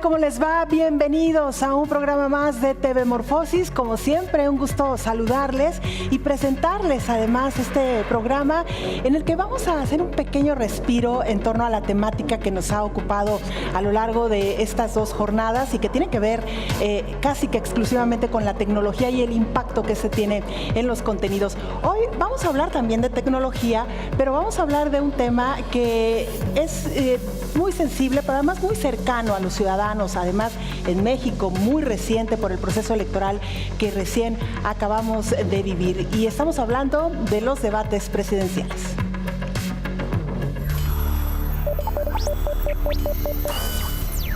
¿Cómo les va? Bienvenidos a un programa más de TV Morfosis. Como siempre, un gusto saludarles y presentarles además este programa en el que vamos a hacer un pequeño respiro en torno a la temática que nos ha ocupado a lo largo de estas dos jornadas y que tiene que ver casi que exclusivamente con la tecnología y el impacto que se tiene en los contenidos. Hoy vamos a hablar también de tecnología, pero vamos a hablar de un tema que es muy sensible, pero además muy cercano a los ciudadanos, además en México, muy reciente por el proceso electoral que recién acabamos de vivir. Y estamos hablando de los debates presidenciales.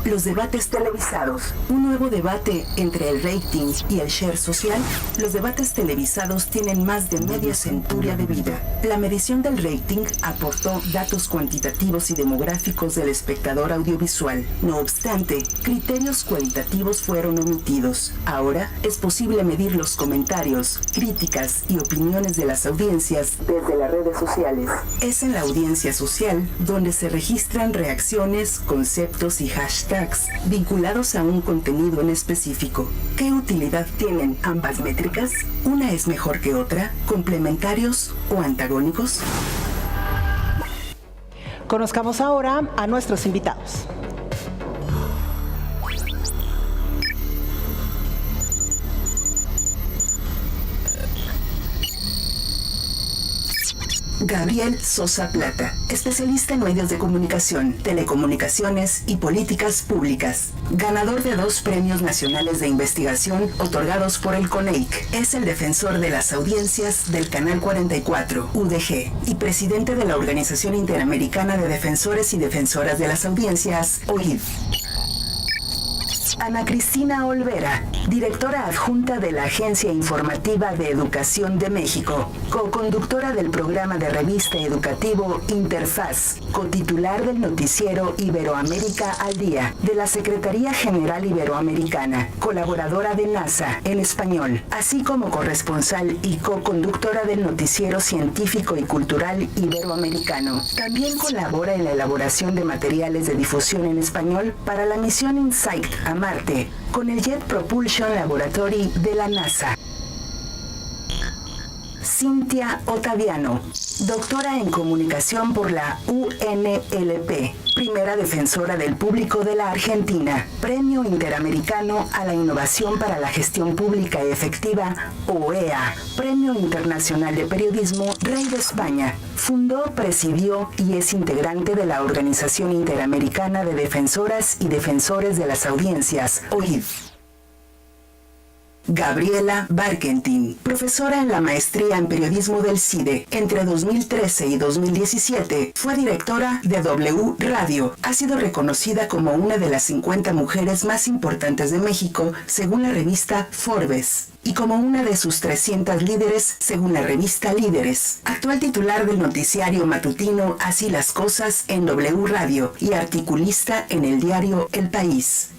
Los debates televisados, un nuevo debate entre el rating y el share social. Los debates televisados tienen más de media centuria de vida. La medición del rating aportó datos cuantitativos y demográficos del espectador audiovisual. No obstante, criterios cualitativos fueron omitidos. Ahora es posible medir los comentarios, críticas y opiniones de las audiencias desde las redes sociales. Es en la audiencia social donde se registran reacciones, conceptos y hashtags vinculados a un contenido en específico. ¿Qué utilidad tienen ambas métricas? ¿Una es mejor que otra? ¿Complementarios o antagónicos? Conozcamos ahora a nuestros invitados. Gabriel Sosa Plata, especialista en medios de comunicación, telecomunicaciones y políticas públicas. Ganador de 2 premios nacionales de investigación otorgados por el CONEIC. Es el defensor de las audiencias del Canal 44, UDG, y presidente de la Organización Interamericana de Defensores y Defensoras de las Audiencias, OID. Ana Cristina Olvera, directora adjunta de la Agencia Informativa de Educación de México, coconductora del programa de revista educativo Interfaz, cotitular del noticiero Iberoamérica al Día, de la Secretaría General Iberoamericana, colaboradora de NASA en español, así como corresponsal y coconductora del noticiero científico y cultural iberoamericano. También colabora en la elaboración de materiales de difusión en español para la misión InSight a Marte, con el Jet Propulsion Laboratory de la NASA. Cintia Ottaviano, doctora en comunicación por la UNLP, primera defensora del público de la Argentina, Premio Interamericano a la Innovación para la Gestión Pública Efectiva, OEA, Premio Internacional de Periodismo, Rey de España. Fundó, presidió y es integrante de la Organización Interamericana de Defensoras y Defensores de las Audiencias, OID. Gabriela Barkentin, profesora en la maestría en periodismo del CIDE. Entre 2013 y 2017 fue directora de W Radio. Ha sido reconocida como una de las 50 mujeres más importantes de México, según la revista Forbes, y como una de sus 300 líderes, según la revista Líderes. Actual titular del noticiario matutino Así las Cosas en W Radio y articulista en el diario El País.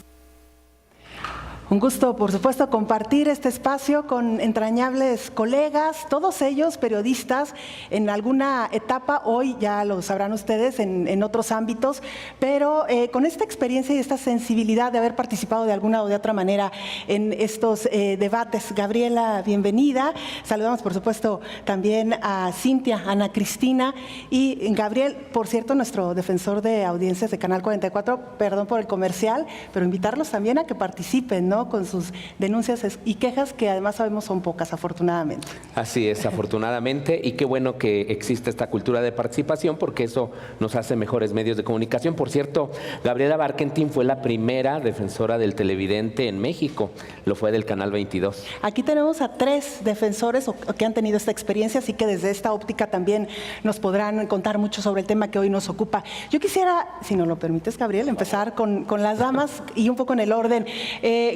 Un gusto, por supuesto, compartir este espacio con entrañables colegas, todos ellos periodistas en alguna etapa, hoy ya lo sabrán ustedes, en otros ámbitos, pero con esta experiencia y esta sensibilidad de haber participado de alguna o de otra manera en estos debates. Gabriela, bienvenida. Saludamos, por supuesto, también a Cintia, Ana Cristina y Gabriel, por cierto, nuestro defensor de audiencias de Canal 44, perdón por el comercial, pero invitarlos también a que participen, ¿no?, con sus denuncias y quejas, que además sabemos son pocas, afortunadamente. Así es, afortunadamente, y qué bueno que existe esta cultura de participación, porque eso nos hace mejores medios de comunicación. Por cierto, Gabriela Barkentin fue la primera defensora del televidente en México, lo fue del Canal 22. Aquí tenemos a 3 defensores que han tenido esta experiencia, así que desde esta óptica también nos podrán contar mucho sobre el tema que hoy nos ocupa. Yo quisiera, si nos lo permites, Gabriel, empezar con las damas y un poco en el orden.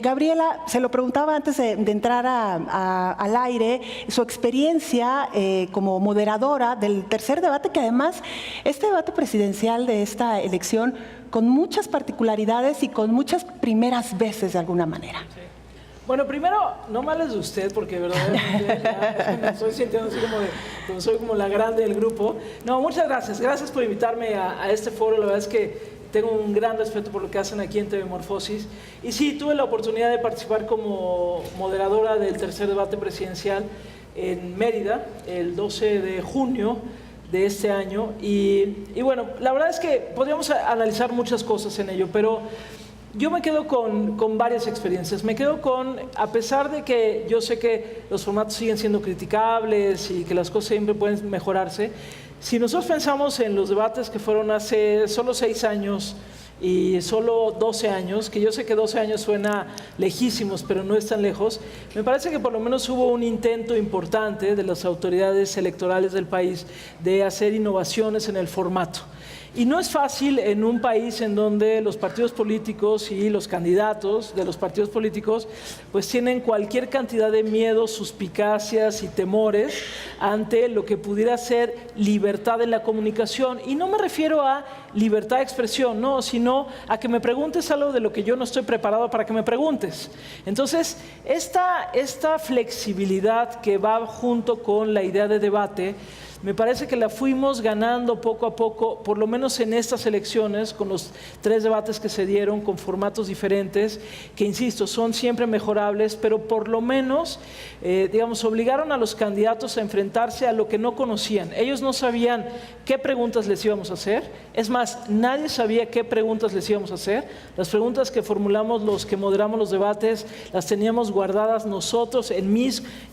Gabriela, se lo preguntaba antes de entrar al aire, su experiencia como moderadora del tercer debate, que además este debate presidencial de esta elección con muchas particularidades y con muchas primeras veces de alguna manera. Sí. Bueno, primero, no males de usted, porque verdaderamente ya me estoy sintiendo así como soy como la grande del grupo. No, muchas gracias. Gracias por invitarme a este foro. La verdad es que tengo un gran respeto por lo que hacen aquí en TV Morfosis. Y sí, tuve la oportunidad de participar como moderadora del tercer debate presidencial en Mérida, el 12 de junio de este año. Y bueno, la verdad es que podríamos analizar muchas cosas en ello, pero yo me quedo con varias experiencias. Me quedo a pesar de que yo sé que los formatos siguen siendo criticables y que las cosas siempre pueden mejorarse, si nosotros pensamos en los debates que fueron hace solo 6 años y solo 12 años, que yo sé que 12 años suena lejísimos, pero no es tan lejos, me parece que por lo menos hubo un intento importante de las autoridades electorales del país de hacer innovaciones en el formato. Y no es fácil en un país en donde los partidos políticos y los candidatos de los partidos políticos pues tienen cualquier cantidad de miedos, suspicacias y temores ante lo que pudiera ser libertad en la comunicación. Y no me refiero a libertad de expresión, no, sino a que me preguntes algo de lo que yo no estoy preparado para que me preguntes. Entonces, esta flexibilidad que va junto con la idea de debate, me parece que la fuimos ganando poco a poco, por lo menos en estas elecciones, con los 3 debates que se dieron, con formatos diferentes, que insisto, son siempre mejorables, pero por lo menos, digamos, obligaron a los candidatos a enfrentarse a lo que no conocían. Ellos no sabían qué preguntas les íbamos a hacer, es más, nadie sabía qué preguntas les íbamos a hacer. Las preguntas que formulamos los que moderamos los debates, las teníamos guardadas nosotros,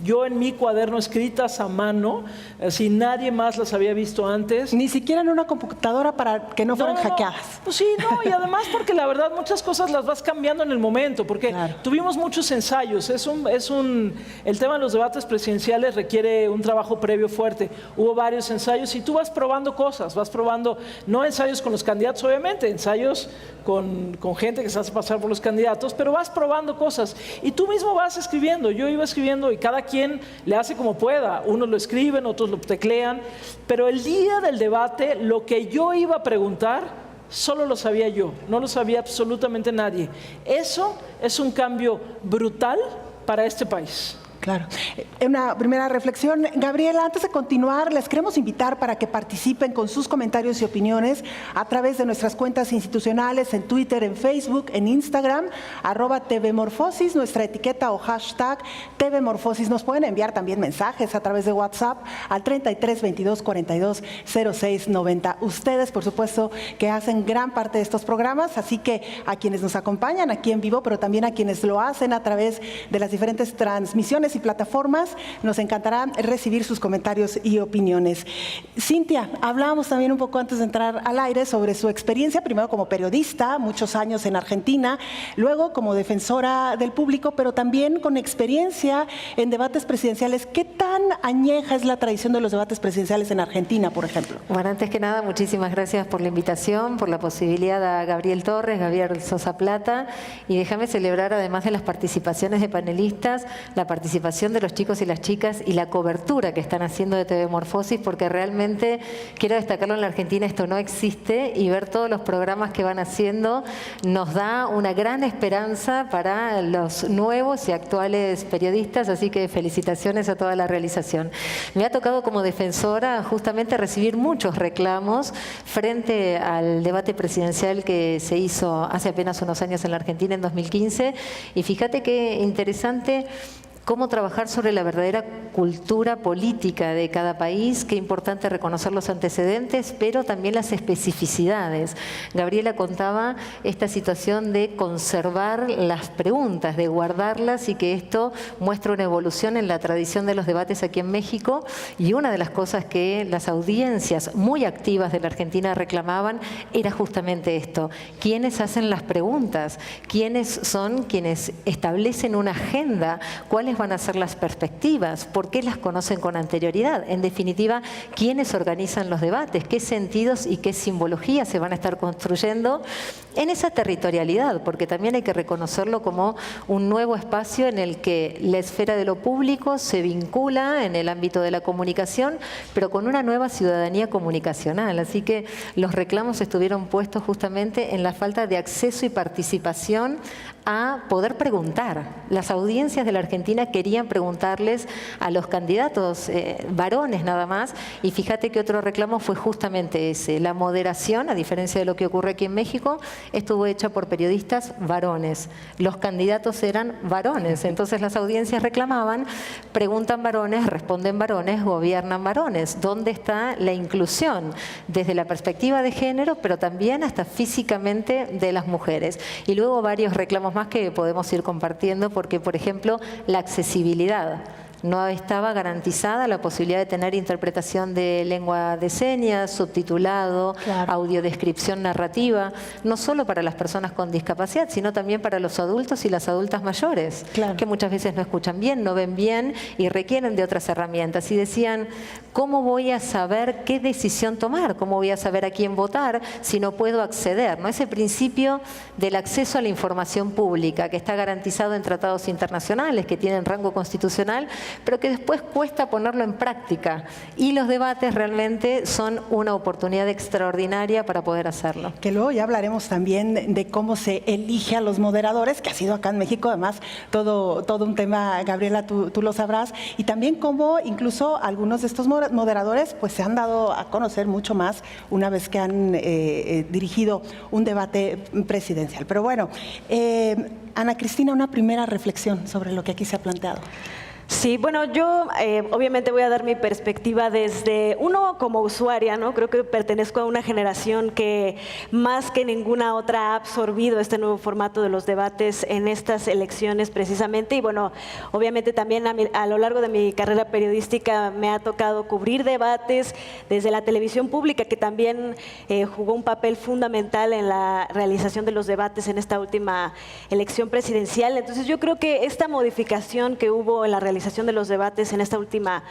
yo en mi cuaderno escritas a mano, así nadie más las había visto antes. Ni siquiera en una computadora para que no fueran hackeadas. Pues sí, no, y además porque la verdad muchas cosas las vas cambiando en el momento, porque claro, tuvimos muchos ensayos. El tema de los debates presidenciales requiere un trabajo previo fuerte. Hubo varios ensayos y tú vas probando cosas, vas probando, no ensayos con los candidatos obviamente, ensayos con gente que se hace pasar por los candidatos, pero vas probando cosas y tú mismo vas escribiendo. Yo iba escribiendo y cada quien le hace como pueda. Unos lo escriben, otros lo teclean, pero el día del debate lo que yo iba a preguntar solo lo sabía yo, no lo sabía absolutamente nadie. Eso es un cambio brutal para este país. Claro. Una primera reflexión. Gabriela, antes de continuar, les queremos invitar para que participen con sus comentarios y opiniones a través de nuestras cuentas institucionales en Twitter, en Facebook, en Instagram, @TVMorfosis, nuestra etiqueta o hashtag TVMorfosis. Nos pueden enviar también mensajes a través de WhatsApp al 33 22 42 06 90. Ustedes, por supuesto, que hacen gran parte de estos programas, así que a quienes nos acompañan aquí en vivo, pero también a quienes lo hacen a través de las diferentes transmisiones y plataformas, nos encantará recibir sus comentarios y opiniones. Cintia, hablábamos también un poco antes de entrar al aire sobre su experiencia, primero como periodista, muchos años en Argentina, luego como defensora del público, pero también con experiencia en debates presidenciales. ¿Qué tan añeja es la tradición de los debates presidenciales en Argentina, por ejemplo? Bueno, antes que nada, muchísimas gracias por la invitación, por la posibilidad a Gabriel Torres, Gabriel Sosa Plata, y déjame celebrar, además de las participaciones de panelistas, la participación de los chicos y las chicas y la cobertura que están haciendo de TV Morfosis, porque realmente, quiero destacarlo, en la Argentina esto no existe, y ver todos los programas que van haciendo nos da una gran esperanza para los nuevos y actuales periodistas, así que felicitaciones a toda la realización. Me ha tocado como defensora justamente recibir muchos reclamos frente al debate presidencial que se hizo hace apenas unos años en la Argentina, en 2015, y fíjate qué interesante cómo trabajar sobre la verdadera cultura política de cada país, qué importante reconocer los antecedentes, pero también las especificidades. Gabriela contaba esta situación de conservar las preguntas, de guardarlas, y que esto muestra una evolución en la tradición de los debates aquí en México, y una de las cosas que las audiencias muy activas de la Argentina reclamaban era justamente esto: ¿quiénes hacen las preguntas? ¿Quiénes son quienes establecen una agenda? ¿Cuáles van a ser las perspectivas? ¿Por qué las conocen con anterioridad? En definitiva, ¿quiénes organizan los debates? ¿Qué sentidos y qué simbología se van a estar construyendo en esa territorialidad? Porque también hay que reconocerlo como un nuevo espacio en el que la esfera de lo público se vincula en el ámbito de la comunicación, pero con una nueva ciudadanía comunicacional. Así que los reclamos estuvieron puestos justamente en la falta de acceso y participación a poder preguntar. Las audiencias de la Argentina querían preguntarles a los candidatos varones nada más, y fíjate que otro reclamo fue justamente ese. La moderación, a diferencia de lo que ocurre aquí en México, estuvo hecha por periodistas varones. Los candidatos eran varones, entonces las audiencias reclamaban, preguntan varones, responden varones, gobiernan varones. ¿Dónde está la inclusión? Desde la perspectiva de género, pero también hasta físicamente de las mujeres. Y luego varios reclamos más que podemos ir compartiendo, porque, por ejemplo, la accesibilidad. No estaba garantizada la posibilidad de tener interpretación de lengua de señas, subtitulado, claro, audiodescripción narrativa, no solo para las personas con discapacidad, sino también para los adultos y las adultas mayores, claro, que muchas veces no escuchan bien, no ven bien y requieren de otras herramientas. Y decían, ¿cómo voy a saber qué decisión tomar? ¿Cómo voy a saber a quién votar si no puedo acceder? ¿No? Ese principio del acceso a la información pública, que está garantizado en tratados internacionales, que tienen rango constitucional, pero que después cuesta ponerlo en práctica. Y los debates realmente son una oportunidad extraordinaria para poder hacerlo. Que luego ya hablaremos también de cómo se elige a los moderadores, que ha sido acá en México además todo un tema, Gabriela, tú lo sabrás, y también cómo incluso algunos de estos moderadores pues se han dado a conocer mucho más una vez que han dirigido un debate presidencial. Pero bueno, Ana Cristina, una primera reflexión sobre lo que aquí se ha planteado. Sí, bueno, yo obviamente voy a dar mi perspectiva desde uno como usuaria, ¿no? Creo que pertenezco a una generación que más que ninguna otra ha absorbido este nuevo formato de los debates en estas elecciones precisamente, y bueno, obviamente también a lo largo de mi carrera periodística me ha tocado cubrir debates desde la televisión pública, que también jugó un papel fundamental en la realización de los debates en esta última elección presidencial. Entonces yo creo que esta modificación que hubo en la realización de los debates en esta última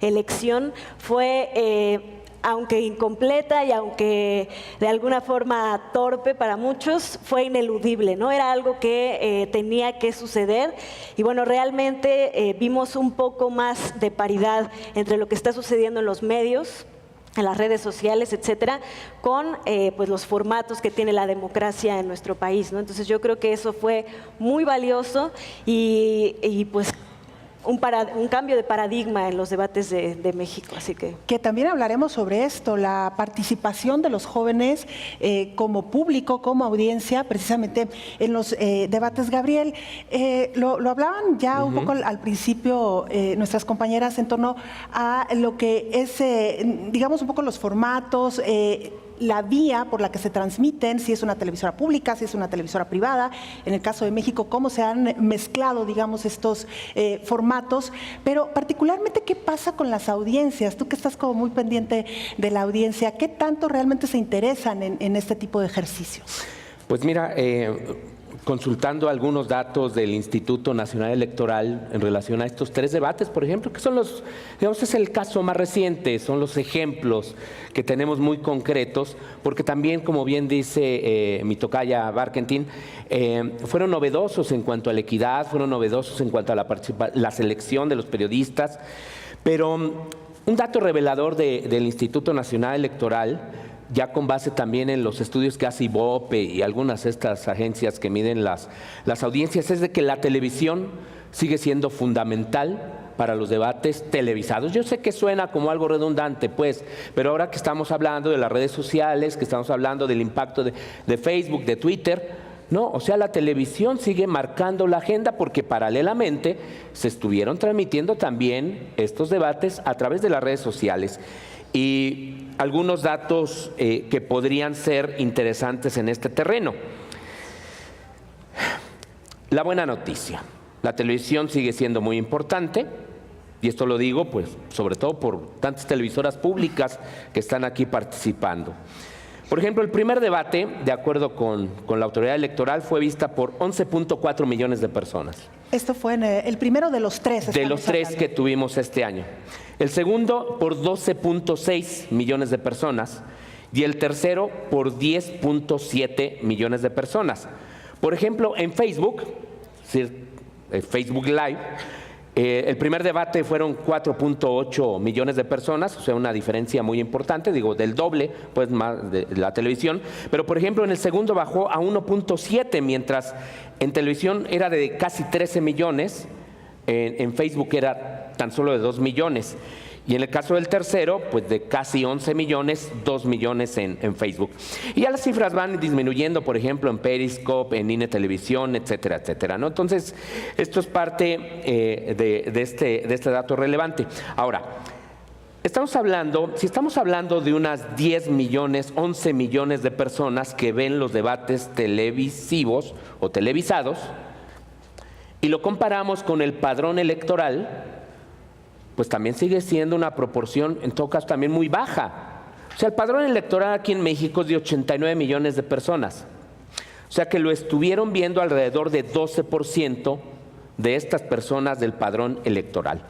elección fue, aunque incompleta y aunque de alguna forma torpe para muchos, fue ineludible, ¿no? Era algo que tenía que suceder, y bueno, realmente vimos un poco más de paridad entre lo que está sucediendo en los medios, en las redes sociales, etcétera, con pues los formatos que tiene la democracia en nuestro país, ¿no? Entonces yo creo que eso fue muy valioso y pues un cambio de paradigma en los debates de México. Así que también hablaremos sobre esto, la participación de los jóvenes como público, como audiencia, precisamente en los debates. Gabriel, lo hablaban ya un poco al principio nuestras compañeras en torno a lo que es, digamos, un poco los formatos, la vía por la que se transmiten, si es una televisora pública, si es una televisora privada, en el caso de México, cómo se han mezclado, digamos, estos formatos, pero particularmente, ¿qué pasa con las audiencias? Tú que estás como muy pendiente de la audiencia, ¿qué tanto realmente se interesan en este tipo de ejercicios? Pues mira, consultando algunos datos del Instituto Nacional Electoral en relación a estos 3 debates, por ejemplo, que son los, digamos, es el caso más reciente, son los ejemplos que tenemos muy concretos, porque también, como bien dice mi tocaya Barkentin, fueron novedosos en cuanto a la equidad, fueron novedosos en cuanto a la selección de los periodistas, pero un dato revelador del Instituto Nacional Electoral, ya con base también en los estudios que hace Ibope y algunas de estas agencias que miden las audiencias, es de que la televisión sigue siendo fundamental para los debates televisados. Yo sé que suena como algo redundante, pues, pero ahora que estamos hablando de las redes sociales, que estamos hablando del impacto de Facebook, de Twitter, no, o sea, la televisión sigue marcando la agenda, porque paralelamente se estuvieron transmitiendo también estos debates a través de las redes sociales. Y algunos datos que podrían ser interesantes en este terreno. La buena noticia: la televisión sigue siendo muy importante, y esto lo digo pues sobre todo por tantas televisoras públicas que están aquí participando. Por ejemplo, el primer debate, de acuerdo con la autoridad electoral, fue vista por 11.4 millones de personas. Esto fue el primero de los 3. De los 3 que tuvimos este año. El segundo por 12.6 millones de personas y el tercero por 10.7 millones de personas. Por ejemplo, en Facebook, es decir, Facebook Live, el primer debate fueron 4.8 millones de personas, o sea, una diferencia muy importante, digo, del doble pues más de la televisión. Pero, por ejemplo, en el segundo bajó a 1.7, mientras En televisión era de casi 13 millones, en Facebook era tan solo de 2 millones. Y en el caso del tercero, pues de casi 11 millones, 2 millones en Facebook. Y ya las cifras van disminuyendo, por ejemplo, en Periscope, en INE Televisión, etcétera, etcétera, ¿no? Entonces, esto es parte de este dato relevante. Ahora, si estamos hablando de unas 10 millones, 11 millones de personas que ven los debates televisivos o televisados, y lo comparamos con el padrón electoral, pues también sigue siendo una proporción, en todo caso, también muy baja. O sea, el padrón electoral aquí en México es de 89 millones de personas. O sea, que lo estuvieron viendo alrededor de 12% de estas personas del padrón electoral.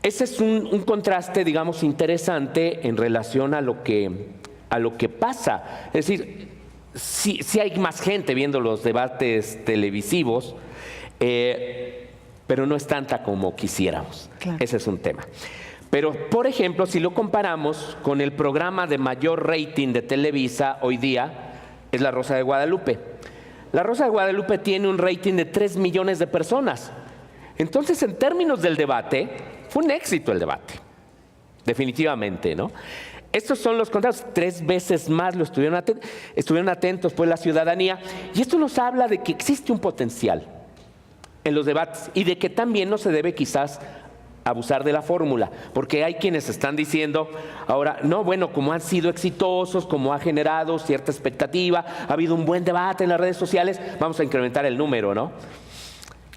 Ese es un contraste, digamos, interesante en relación a lo que pasa. Es decir, sí hay más gente viendo los debates televisivos, pero no es tanta como quisiéramos. Claro. Ese es un tema. Pero, por ejemplo, si lo comparamos con el programa de mayor rating de Televisa hoy día, es La Rosa de Guadalupe. La Rosa de Guadalupe tiene un rating de 3 millones de personas. Entonces, en términos del debate, fue un éxito el debate. Definitivamente, ¿no? Estos son los contratos, 3 veces más lo estuvieron atentos pues la ciudadanía. Y esto nos habla de que existe un potencial en los debates y de que también no se debe quizás abusar de la fórmula, porque hay quienes están diciendo ahora, no, bueno, como han sido exitosos, como ha generado cierta expectativa, ha habido un buen debate en las redes sociales, vamos a incrementar el número, ¿no?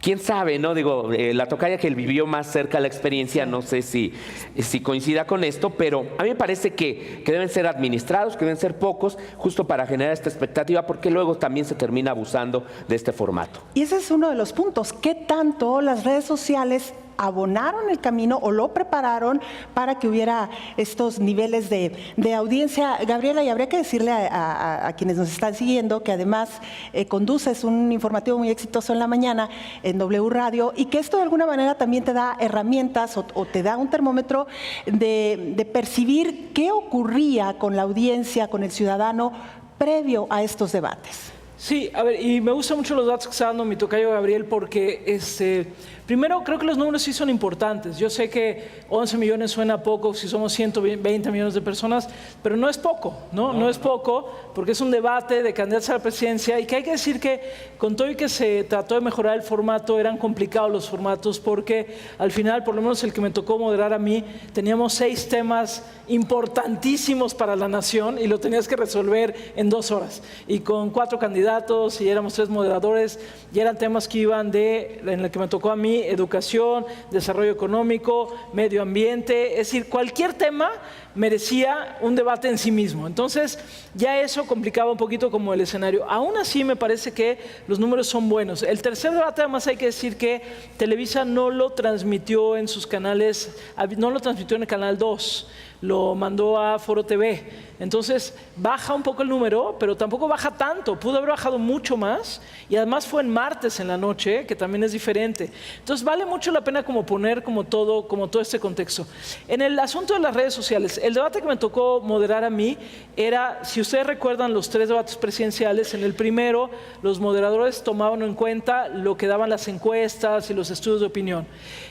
¿Quién sabe, no? Digo, la tocaya que vivió más cerca la experiencia, no sé si coincida con esto, pero a mí me parece que deben ser administrados, que deben ser pocos, justo para generar esta expectativa, porque luego también se termina abusando de este formato. Y ese es uno de los puntos. ¿Qué tanto las redes sociales abonaron el camino o lo prepararon para que hubiera estos niveles de audiencia? Gabriela, y habría que decirle a quienes nos están siguiendo que además conduces un informativo muy exitoso en la mañana en W Radio, y que esto de alguna manera también te da herramientas o te da un termómetro de percibir qué ocurría con la audiencia, con el ciudadano previo a estos debates. Sí, a ver, y me gustan mucho los datos que está dando mi tocayo Gabriel, porque primero creo que los números sí son importantes. Yo sé que 11 millones suena poco si somos 120 millones de personas, pero no es poco, ¿no? No es poco, porque es un debate de candidatos a la presidencia, y que hay que decir que con todo y que se trató de mejorar el formato, eran complicados los formatos, porque al final, por lo menos el que me tocó moderar a mí, teníamos 6 temas importantísimos para la nación y lo tenías que resolver en 2 horas. Y con 4 candidatos y éramos 3 moderadores, y eran temas que iban en el que me tocó a mí, educación, desarrollo económico, medio ambiente, es decir, cualquier tema merecía un debate en sí mismo. Entonces, ya eso complicaba un poquito como el escenario. Aún así, me parece que los números son buenos. El tercer debate, además, hay que decir que Televisa no lo transmitió en sus canales, no lo transmitió en el canal 2, lo mandó a Foro TV. Entonces, baja un poco el número, pero tampoco baja tanto. Pudo haber bajado mucho más, y además fue en martes en la noche, que también es diferente. Entonces, vale mucho la pena como poner como todo este contexto. En el asunto de las redes sociales, el debate que me tocó moderar a mí era, si ustedes recuerdan los 3 debates presidenciales, en el primero los moderadores tomaban en cuenta lo que daban las encuestas y los estudios de opinión.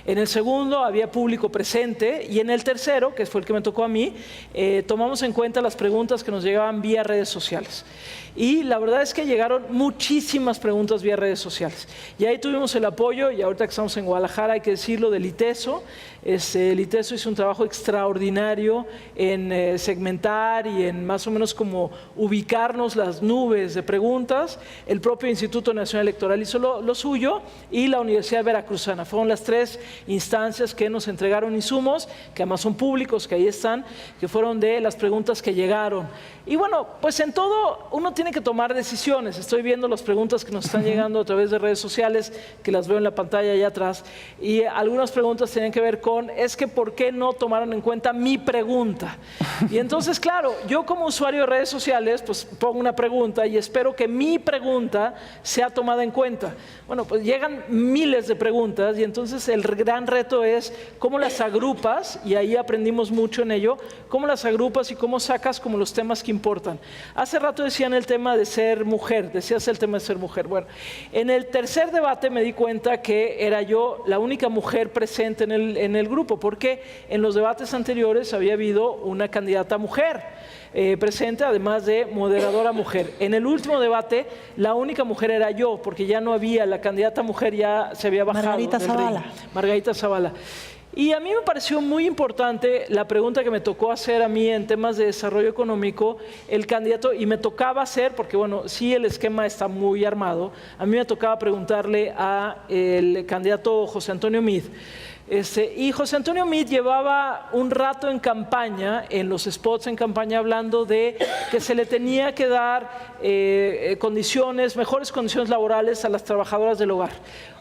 En el segundo había público presente, y en el tercero, que fue el que me tocó a mí, tomamos en cuenta las preguntas que nos llegaban vía redes sociales. Y la verdad es que llegaron muchísimas preguntas vía redes sociales. Y ahí tuvimos el apoyo, y ahorita que estamos en Guadalajara, hay que decirlo, del ITESO. El ITESO hizo un trabajo extraordinario en segmentar y en más o menos como ubicarnos las nubes de preguntas. El propio Instituto Nacional Electoral hizo lo suyo, y la Universidad Veracruzana. Fueron las 3 instancias que nos entregaron insumos, que además son públicos, que ahí están, que fueron de las preguntas que llegaron. Y bueno, pues en todo uno tiene que tomar decisiones. Estoy viendo las preguntas que nos están llegando a través de redes sociales, que las veo en la pantalla allá atrás, y algunas preguntas tienen que ver con, es que ¿por qué no tomaron en cuenta mi pregunta? Y entonces, claro, yo como usuario de redes sociales, pues pongo una pregunta y espero que mi pregunta sea tomada en cuenta. Bueno, pues llegan miles de preguntas, y entonces el gran reto es cómo las agrupas, y ahí aprendimos mucho en ello. ello, cómo las agrupas y cómo sacas como los temas que importan. Hace rato decían el tema de ser mujer, decías el tema de ser mujer. Bueno, en el tercer debate me di cuenta que era yo la única mujer presente en el grupo, porque en los debates anteriores había habido una candidata mujer presente, además de moderadora mujer. En el último debate, la única mujer era yo, porque ya no había, la candidata mujer ya se había bajado. Margarita Zavala. Margarita Zavala. Y a mí me pareció muy importante la pregunta que me tocó hacer a mí en temas de desarrollo económico, el candidato, y me tocaba hacer, porque bueno, sí el esquema está muy armado, a mí me tocaba preguntarle al candidato José Antonio Meade. Y José Antonio Meade llevaba un rato en campaña, en los spots en campaña, hablando de que se le tenía que dar mejores condiciones laborales a las trabajadoras del hogar.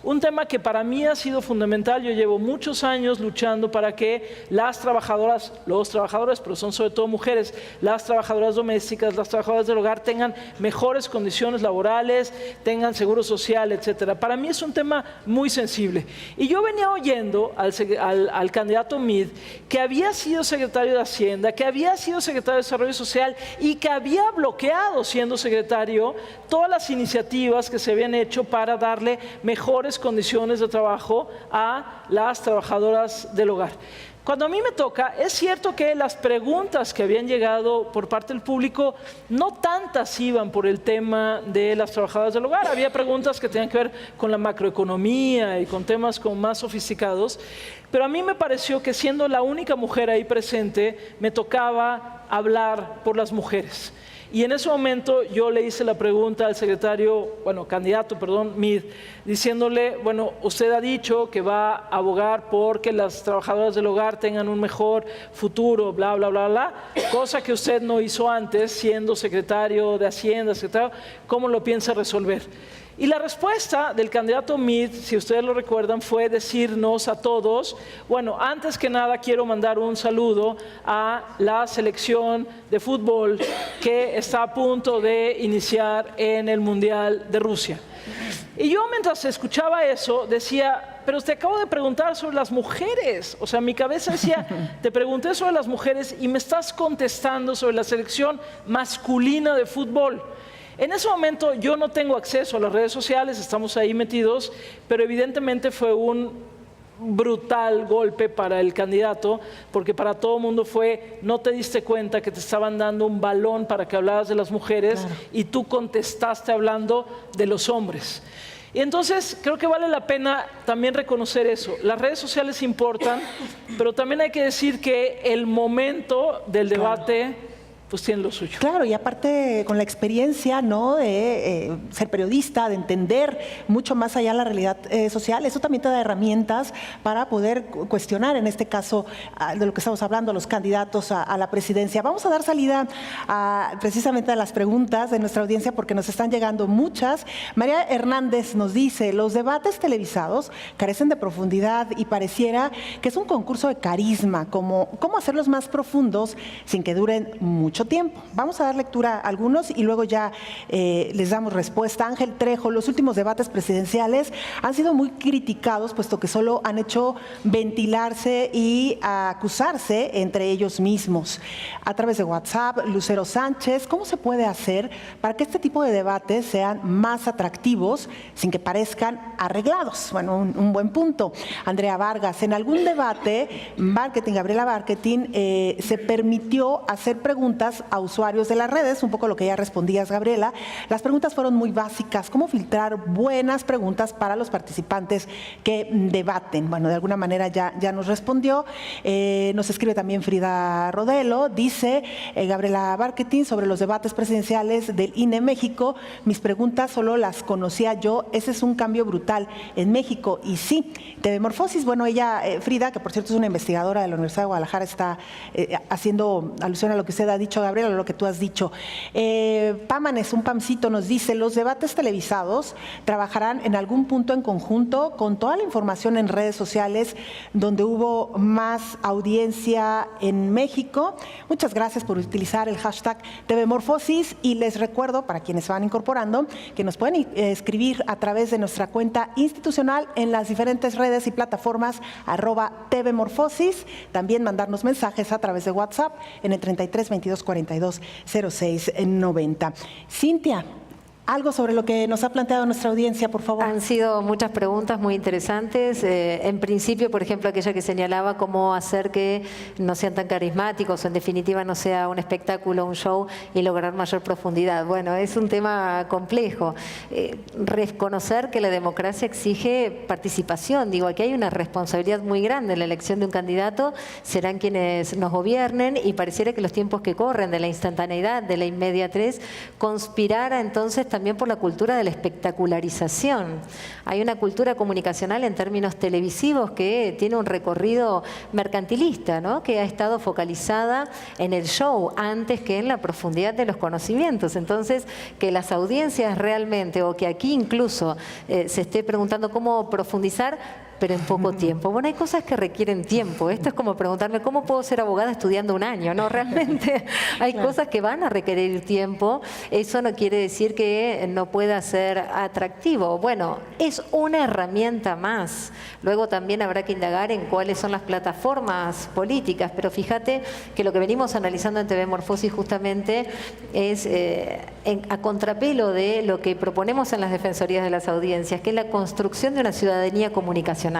Un tema que para mí ha sido fundamental. Yo llevo muchos años luchando para que las trabajadoras, los trabajadores, pero son sobre todo mujeres, las trabajadoras domésticas, las trabajadoras del hogar tengan mejores condiciones laborales, tengan seguro social, etcétera. Para mí es un tema muy sensible. Y yo venía oyendo al candidato Meade, que había sido secretario de Hacienda, que había sido secretario de Desarrollo Social y que había bloqueado, siendo secretario, todas las iniciativas que se habían hecho para darle mejores condiciones de trabajo a las trabajadoras del hogar. Cuando a mí me toca, es cierto que las preguntas que habían llegado por parte del público, no tantas iban por el tema de las trabajadoras del hogar. Había preguntas que tenían que ver con la macroeconomía y con temas como más sofisticados, pero a mí me pareció que siendo la única mujer ahí presente, me tocaba hablar por las mujeres. Y en ese momento yo le hice la pregunta al candidato Meade, diciéndole, bueno, usted ha dicho que va a abogar por que las trabajadoras del hogar tengan un mejor futuro, bla, bla, bla, bla, cosa que usted no hizo antes, siendo secretario de Hacienda, secretario, ¿cómo lo piensa resolver? Y la respuesta del candidato Meade, si ustedes lo recuerdan, fue decirnos a todos, bueno, antes que nada quiero mandar un saludo a la selección de fútbol que está a punto de iniciar en el Mundial de Rusia. Y yo mientras escuchaba eso decía, pero te acabo de preguntar sobre las mujeres. O sea, mi cabeza decía, te pregunté sobre las mujeres y me estás contestando sobre la selección masculina de fútbol. En ese momento yo no tengo acceso a las redes sociales, estamos ahí metidos, pero evidentemente fue un brutal golpe para el candidato, porque para todo el mundo fue, no te diste cuenta que te estaban dando un balón para que hablaras de las mujeres, claro, y tú contestaste hablando de los hombres. Y entonces creo que vale la pena también reconocer eso. Las redes sociales importan, pero también hay que decir que el momento del debate pues tiene lo suyo. Claro, y aparte con la experiencia, ¿no?, de ser periodista, de entender mucho más allá la realidad social, eso también te da herramientas para poder cuestionar, en este caso, de lo que estamos hablando, a los candidatos a la presidencia. Vamos a dar salida precisamente a las preguntas de nuestra audiencia porque nos están llegando muchas. María Hernández nos dice, los debates televisados carecen de profundidad y pareciera que es un concurso de carisma, cómo hacerlos más profundos sin que duren mucho tiempo. Vamos a dar lectura a algunos y luego ya les damos respuesta. Ángel Trejo, los últimos debates presidenciales han sido muy criticados puesto que solo han hecho ventilarse y acusarse entre ellos mismos. A través de WhatsApp, Lucero Sánchez, ¿cómo se puede hacer para que este tipo de debates sean más atractivos sin que parezcan arreglados? Bueno, un buen punto. Andrea Vargas, en algún debate, Gabriela Barquetín, se permitió hacer preguntas a usuarios de las redes, un poco lo que ya respondías, Gabriela. Las preguntas fueron muy básicas. ¿Cómo filtrar buenas preguntas para los participantes que debaten? Bueno, de alguna manera ya nos respondió. Nos escribe también Frida Rodelo. Dice Gabriela Barquetín sobre los debates presidenciales del INE México. Mis preguntas solo las conocía yo. Ese es un cambio brutal en México. Y sí, TV Morfosis, bueno, ella, Frida, que por cierto es una investigadora de la Universidad de Guadalajara, está haciendo alusión a lo que usted ha dicho dicho, Gabriela, lo que tú has dicho. Pámanes, un pamcito, nos dice, los debates televisados trabajarán en algún punto en conjunto con toda la información en redes sociales donde hubo más audiencia en México. Muchas gracias por utilizar el hashtag TVMorfosis y les recuerdo, para quienes se van incorporando, que nos pueden escribir a través de nuestra cuenta institucional en las diferentes redes y plataformas @TVMorfosis. También mandarnos mensajes a través de WhatsApp en el 33 22 42 06 90. Cintia, algo sobre lo que nos ha planteado nuestra audiencia, por favor. Han sido muchas preguntas muy interesantes. En principio, por ejemplo, aquella que señalaba cómo hacer que no sean tan carismáticos o en definitiva no sea un espectáculo, un show y lograr mayor profundidad. Bueno, es un tema complejo. Reconocer que la democracia exige participación. Digo, aquí hay una responsabilidad muy grande en la elección de un candidato. Serán quienes nos gobiernen y pareciera que los tiempos que corren de la instantaneidad, de la inmediatez, conspirara entonces también por la cultura de la espectacularización. Hay una cultura comunicacional en términos televisivos que tiene un recorrido mercantilista, ¿no? Que ha estado focalizada en el show antes que en la profundidad de los conocimientos. Entonces, que las audiencias realmente, o que aquí incluso se esté preguntando cómo profundizar, pero en poco tiempo. Bueno, hay cosas que requieren tiempo. Esto es como preguntarme, ¿cómo puedo ser abogada estudiando un año? No, realmente hay cosas que van a requerir tiempo. Eso no quiere decir que no pueda ser atractivo. Bueno, es una herramienta más. Luego también habrá que indagar en cuáles son las plataformas políticas, pero fíjate que lo que venimos analizando en TVMorfosis justamente es a contrapelo de lo que proponemos en las defensorías de las audiencias, que es la construcción de una ciudadanía comunicacional.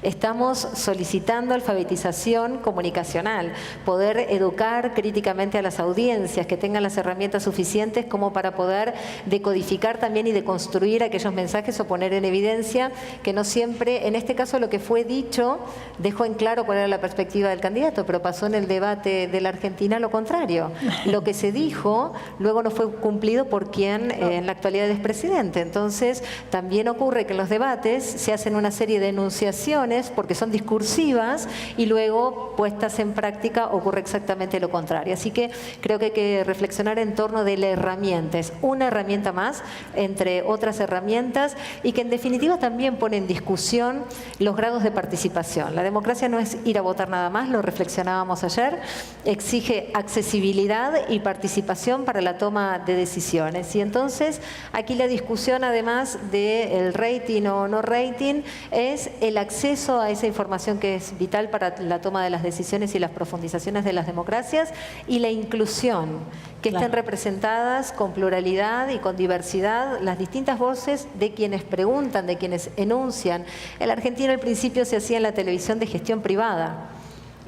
Estamos solicitando alfabetización comunicacional, poder educar críticamente a las audiencias, que tengan las herramientas suficientes como para poder decodificar también y deconstruir aquellos mensajes o poner en evidencia que no siempre, en este caso lo que fue dicho, dejó en claro cuál era la perspectiva del candidato, pero pasó en el debate de la Argentina lo contrario. Lo que se dijo luego no fue cumplido por quien en la actualidad es presidente. Entonces, también ocurre que en los debates se hacen una serie de enunciaciones porque son discursivas y luego puestas en práctica ocurre exactamente lo contrario. Así que creo que hay que reflexionar en torno de la herramienta. Es una herramienta más entre otras herramientas y que en definitiva también pone en discusión los grados de participación. La democracia no es ir a votar nada más, lo reflexionábamos ayer, exige accesibilidad y participación para la toma de decisiones. Y entonces aquí la discusión, además del rating o no rating, es el acceso a esa información que es vital para la toma de las decisiones y las profundizaciones de las democracias y la inclusión, que estén representadas con pluralidad y con diversidad las distintas voces de quienes preguntan, de quienes enuncian. En la Argentina al principio se hacía en la televisión de gestión privada.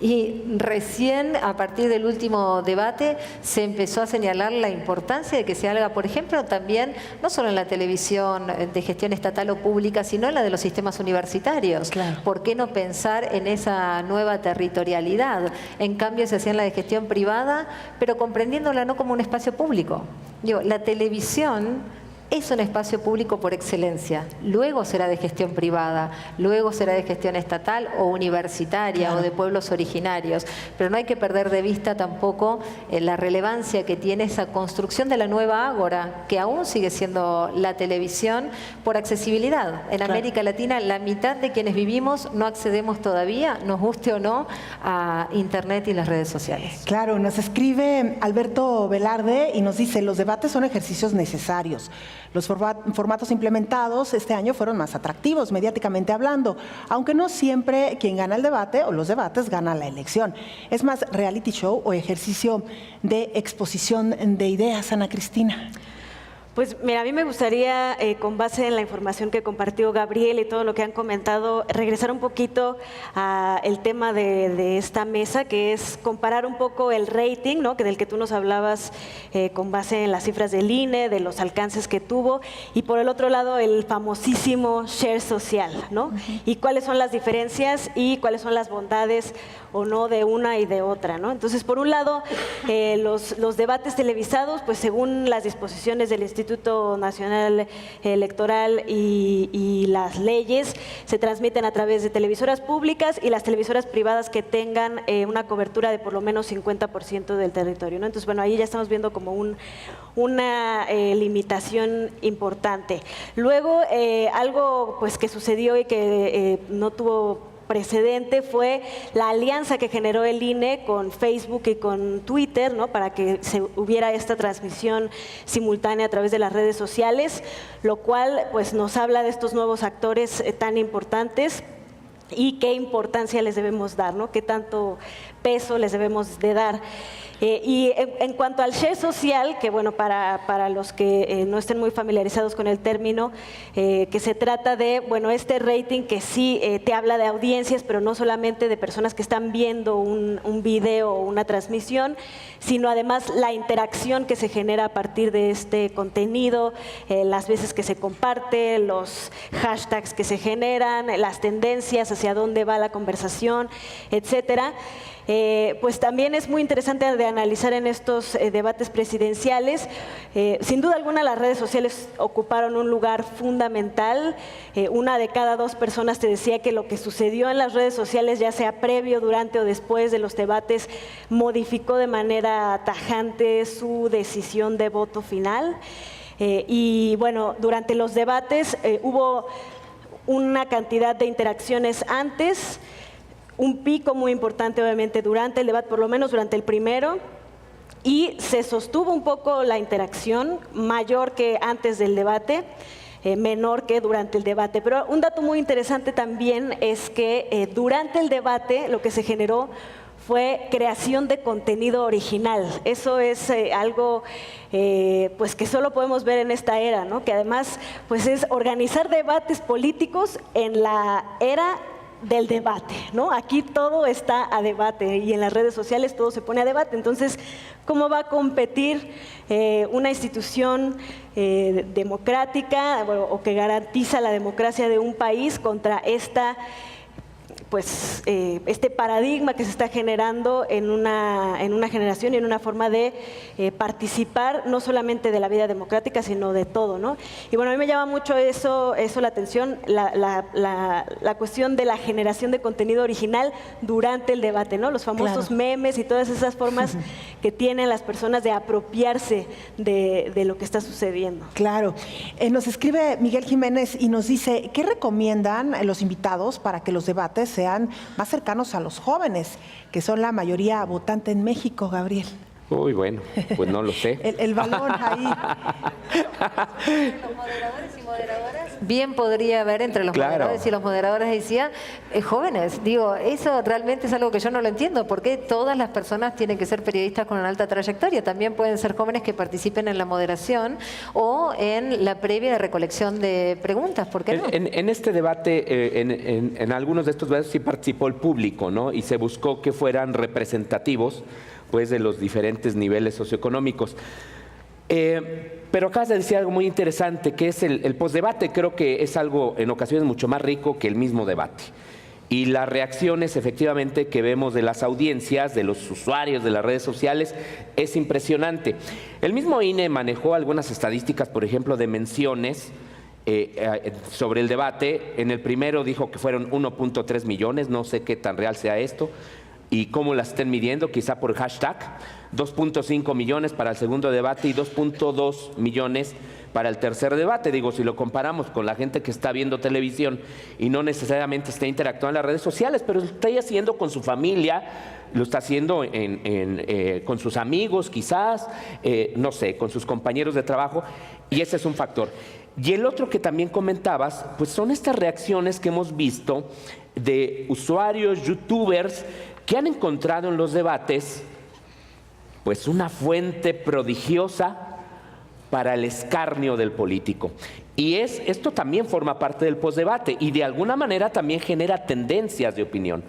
Y recién, a partir del último debate, se empezó a señalar la importancia de que se haga, por ejemplo, también, no solo en la televisión de gestión estatal o pública, sino en la de los sistemas universitarios. Claro. ¿Por qué no pensar en esa nueva territorialidad? En cambio, se hacía en la de gestión privada, pero comprendiéndola no como un espacio público. Digo, la televisión es un espacio público por excelencia, luego será de gestión privada, luego será de gestión estatal o universitaria o de pueblos originarios, pero no hay que perder de vista tampoco la relevancia que tiene esa construcción de la nueva ágora, que aún sigue siendo la televisión por accesibilidad. En América Latina la mitad de quienes vivimos no accedemos todavía, nos guste o no, a Internet y las redes sociales. Claro, nos escribe Alberto Velarde y nos dice, los debates son ejercicios necesarios. Los formatos implementados este año fueron más atractivos, mediáticamente hablando, aunque no siempre quien gana el debate o los debates gana la elección. Es más reality show o ejercicio de exposición de ideas, Ana Cristina. Pues mira, a mí me gustaría, con base en la información que compartió Gabriel y todo lo que han comentado, regresar un poquito al tema de esta mesa, que es comparar un poco el rating, ¿no? Del que tú nos hablabas con base en las cifras del INE, de los alcances que tuvo, y por el otro lado el famosísimo share social, ¿no? Y cuáles son las diferencias y cuáles son las bondades o no de una y de otra, ¿no? Entonces, por un lado, los debates televisados, pues según las disposiciones del Instituto Instituto Nacional Electoral y las leyes se transmiten a través de televisoras públicas y las televisoras privadas que tengan una cobertura de por lo menos 50% del territorio, ¿no? Entonces, bueno, ahí ya estamos viendo como una limitación importante. Luego, algo pues que sucedió y que no tuvo precedente fue la alianza que generó el INE con Facebook y con Twitter, ¿no? Para que hubiera esta transmisión simultánea a través de las redes sociales, lo cual pues nos habla de estos nuevos actores tan importantes y qué importancia les debemos dar, ¿no? Qué tanto peso les debemos de dar. Y en cuanto al share social, que bueno, para los que no estén muy familiarizados con el término, que se trata de, bueno, este rating que sí te habla de audiencias, pero no solamente de personas que están viendo un video o una transmisión, sino además la interacción que se genera a partir de este contenido, las veces que se comparte, los hashtags que se generan, las tendencias, hacia dónde va la conversación, etcétera. Pues también es muy interesante de analizar en estos debates presidenciales. Sin duda alguna las redes sociales ocuparon un lugar fundamental. Una de cada dos personas te decía que lo que sucedió en las redes sociales, ya sea previo, durante o después de los debates, modificó de manera tajante su decisión de voto final. Y bueno, durante los debates hubo una cantidad de interacciones antes, un pico muy importante obviamente durante el debate, por lo menos durante el primero, y se sostuvo un poco la interacción, mayor que antes del debate, menor que durante el debate. Pero un dato muy interesante también es que durante el debate lo que se generó fue creación de contenido original. Eso es algo pues que solo podemos ver en esta era, ¿no? Que además pues es organizar debates políticos en la era del debate, ¿no? Aquí todo está a debate y en las redes sociales todo se pone a debate. Entonces, ¿cómo va a competir una institución democrática o que garantiza la democracia de un país contra esta pues este paradigma que se está generando en una generación y en una forma de participar no solamente de la vida democrática, sino de todo, ¿no? Y bueno, a mí me llama mucho eso la atención, la cuestión de la generación de contenido original durante el debate, ¿no? Los famosos memes y todas esas formas que tienen las personas de apropiarse de lo que está sucediendo. Claro. Nos escribe Miguel Jiménez y nos dice, ¿qué recomiendan los invitados para que los debates sean más cercanos a los jóvenes, que son la mayoría votante en México, Gabriel? Uy, bueno, pues no lo sé. el balón ahí. Los moderadores y moderadoras. Bien podría haber entre los moderadores y los moderadores, decía, jóvenes. Digo, eso realmente es algo que yo no lo entiendo. ¿Por qué todas las personas tienen que ser periodistas con una alta trayectoria? También pueden ser jóvenes que participen en la moderación o en la previa de recolección de preguntas. ¿Por qué no? En este debate, en algunos de estos debates sí participó el público, ¿no? Y se buscó que fueran representativos pues de los diferentes niveles socioeconómicos. Pero acabas de decir algo muy interesante, que es el postdebate. Creo que es algo en ocasiones mucho más rico que el mismo debate. Y las reacciones efectivamente que vemos de las audiencias, de los usuarios de las redes sociales, es impresionante. El mismo INE manejó algunas estadísticas, por ejemplo, de menciones sobre el debate. En el primero dijo que fueron 1.3 millones, no sé qué tan real sea esto y cómo las estén midiendo, quizá por hashtag. 2.5 millones para el segundo debate y 2.2 millones para el tercer debate. Digo, si lo comparamos con la gente que está viendo televisión y no necesariamente está interactuando en las redes sociales, pero lo está haciendo con su familia, lo está haciendo con sus amigos quizás, no sé, con sus compañeros de trabajo, y ese es un factor. Y el otro que también comentabas, pues son estas reacciones que hemos visto de usuarios, youtubers, que han encontrado en los debates pues una fuente prodigiosa para el escarnio del político. Y esto también forma parte del postdebate y de alguna manera también genera tendencias de opinión.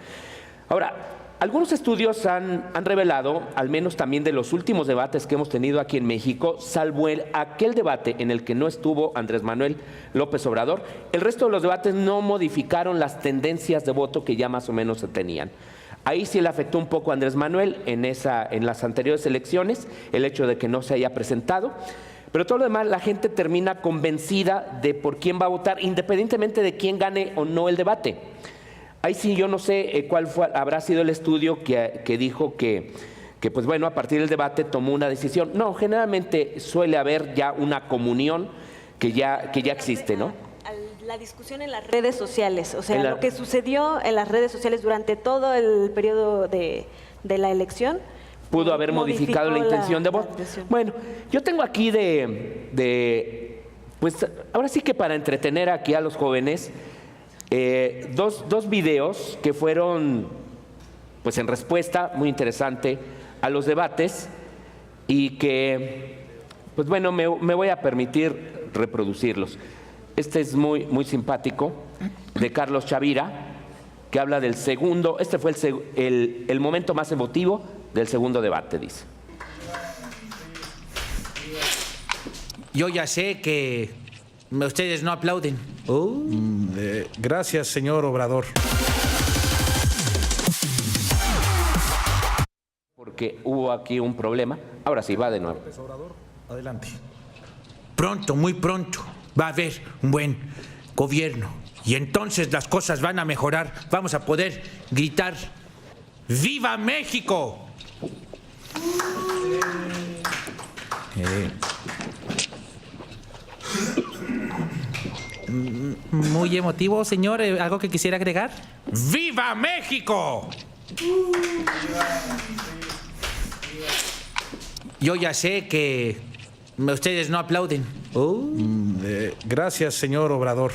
Ahora, algunos estudios han revelado, al menos también de los últimos debates que hemos tenido aquí en México, salvo aquel debate en el que no estuvo Andrés Manuel López Obrador, el resto de los debates no modificaron las tendencias de voto que ya más o menos se tenían. Ahí sí le afectó un poco a Andrés Manuel en las anteriores elecciones, el hecho de que no se haya presentado. Pero todo lo demás, la gente termina convencida de por quién va a votar, independientemente de quién gane o no el debate. Ahí sí yo no sé habrá sido el estudio que dijo que pues bueno, a partir del debate tomó una decisión. No, generalmente suele haber ya una comunión que ya existe, ¿no? La discusión en las redes sociales, o sea, lo que sucedió en las redes sociales durante todo el periodo de la elección. Pudo haber modificado la intención de voto. Bueno, yo tengo aquí pues ahora sí que para entretener aquí a los jóvenes, dos videos que fueron pues en respuesta muy interesante a los debates y que pues bueno me voy a permitir reproducirlos. Este es muy simpático, de Carlos Chavira, que habla del segundo, este fue el momento más emotivo del segundo debate, dice. Yo ya sé que ustedes no aplauden. Gracias, señor Obrador. Porque hubo aquí un problema. Ahora sí, va de nuevo. Obrador, adelante. Pronto, muy pronto, va a haber un buen gobierno. Y entonces las cosas van a mejorar. Vamos a poder gritar ¡Viva México! Muy emotivo, señor. ¿Algo que quisiera agregar? ¡Viva México! Yo ya sé que ustedes no aplauden. Gracias, señor Obrador.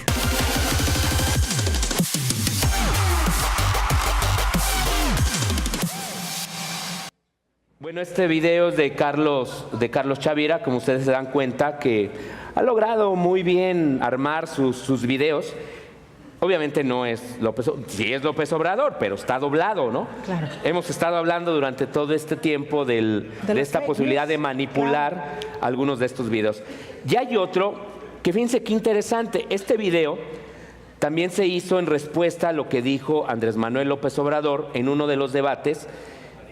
Bueno, este video es de Carlos Chavira, como ustedes se dan cuenta, que ha logrado muy bien armar sus videos. Obviamente no es sí es López Obrador, pero está doblado, ¿no? Claro. Hemos estado hablando durante todo este tiempo de esta posibilidad de manipular algunos de estos videos. Y hay otro que fíjense qué interesante. Este video también se hizo en respuesta a lo que dijo Andrés Manuel López Obrador en uno de los debates,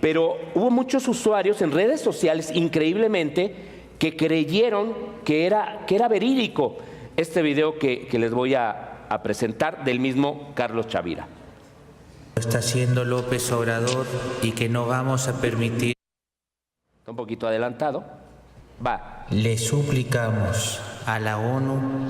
pero hubo muchos usuarios en redes sociales, increíblemente, que creyeron que era verídico este video que les voy a presentar del mismo Carlos Chavira. Lo está haciendo López Obrador y que no vamos a permitir. Está un poquito adelantado. Va. Le suplicamos a la ONU